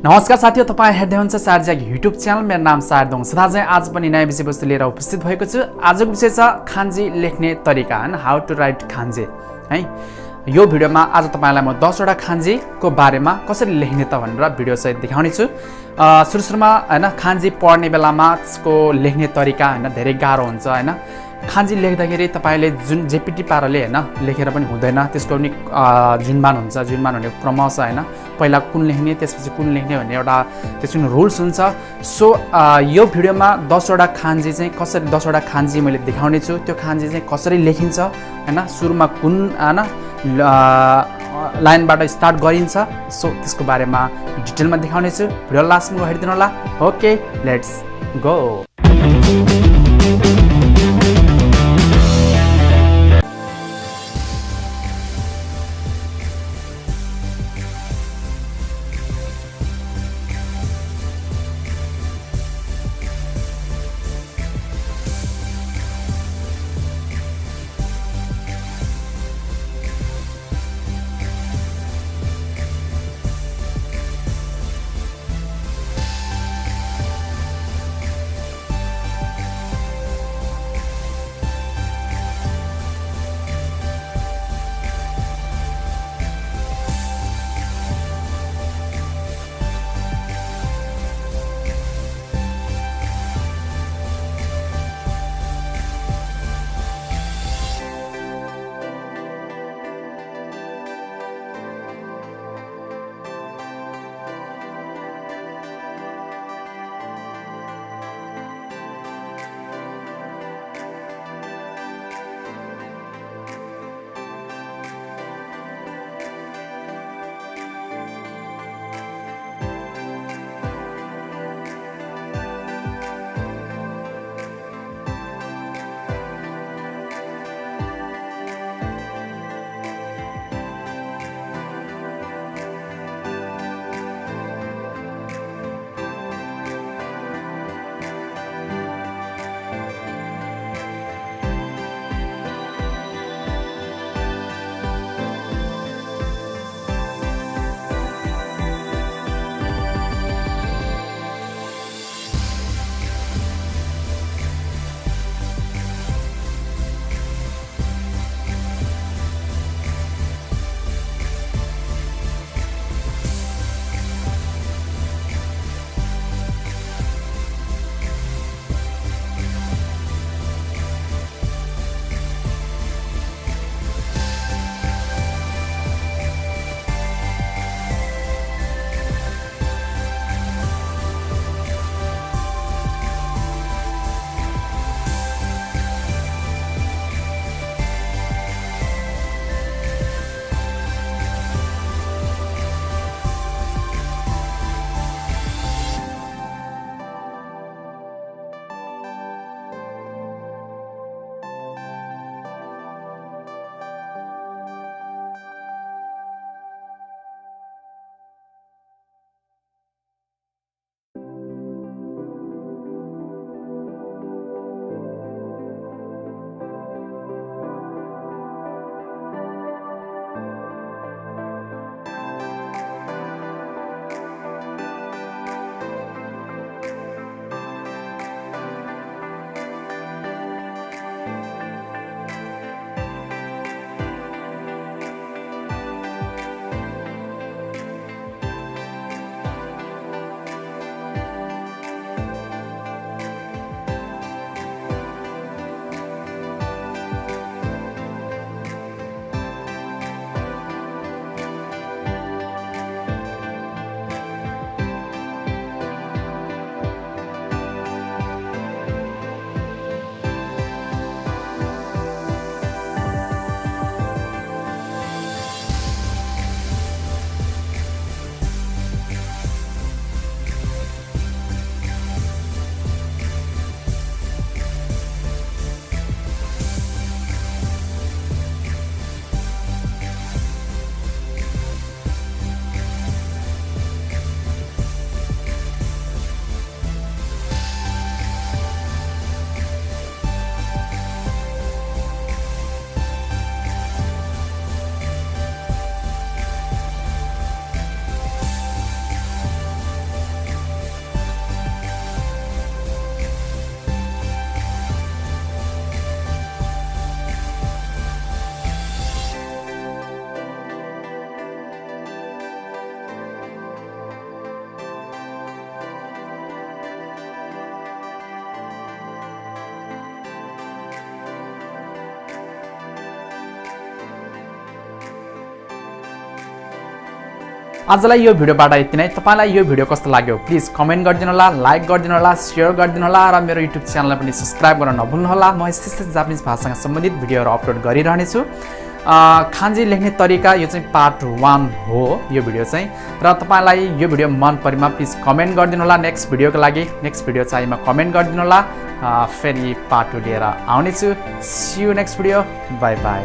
नमस्कार साथीहरु, तपाईं हेर्दै हुनुहुन्छ सार्जाक युट्युब च्यानल। मेरो नाम सारदोङ। सदा चाहिँ आज पनि नयाँ विषयवस्तु लिएर उपस्थित भएको छु। आजको विषय छ खान्जी लेख्ने तरिका, हैन, हाउ टु राइट खान्जी है। यो भिडियोमा आज तपाईलाई म 10 वटा खान्जीको बारेमा कसरी लेख्ने त भनेर भिडियो सहित देखाउने छु। सुरुमा हैन खान्जी पढ्ने बेलामा त्यसको लेख्ने तरिका हैन धेरै गाह्रो हुन्छ हैन। खान्जी लेख्दाखेरि तपाईले जुन जेपिटी पाराले हैन लेखेर पनि हुँदैन, त्यसको पनि जुनमान हुन्छ, जुनमान हुने क्रम छ हैन। पहिला कुन लेख्ने त्यसपछि कुन लेख्ने भन्ने एउटा त्यसको रुल्स हुन्छ। सो यो भिडियोमा 10 वटा खान्जी चाहिँ कसरी 10 वटा खान्जी मैले देखाउने छु। त्यो खान्जी चाहिँ कसरी लेखिन्छ हैन, सुरुमा कुन हैन लाइनबाट स्टार्ट गरिन्छ, सो त्यसको बारेमा डिटेलमा देखाउने छु। भिडियो लास्टमा हेर्दिनु होला। Okay, let's go. आजलाई यो भिडियोबाट यति नै। तपाईलाई यो भिडियो कस्तो लाग्यो प्लिज कमेन्ट गरिदिनु होला, लाइक गरिदिनु होला, शेयर गरिदिनु होला र मेरो युट्युब च्यानललाई पनि सब्स्क्राइब गर्न नभुल्नु होला। म यस्तै जापानिज भाषासँग सम्बन्धित भिडियोहरू अपलोड गरिरहनेछु। खान्जी लेख्ने तरिका यो चाहिँ पार्ट 1 हो यो भिडियो चाहिँ। र तपाईलाई यो भिडियो मन परेमा प्लिज कमेन्ट गरिदिनु होला नेक्स्ट भिडियोको लागि। नेक्स्ट भिडियो चाहिँ म कमेन्ट गरिदिनु होला, फेरि पार्ट 2 लिएर आउनेछु। See you next video, bye by.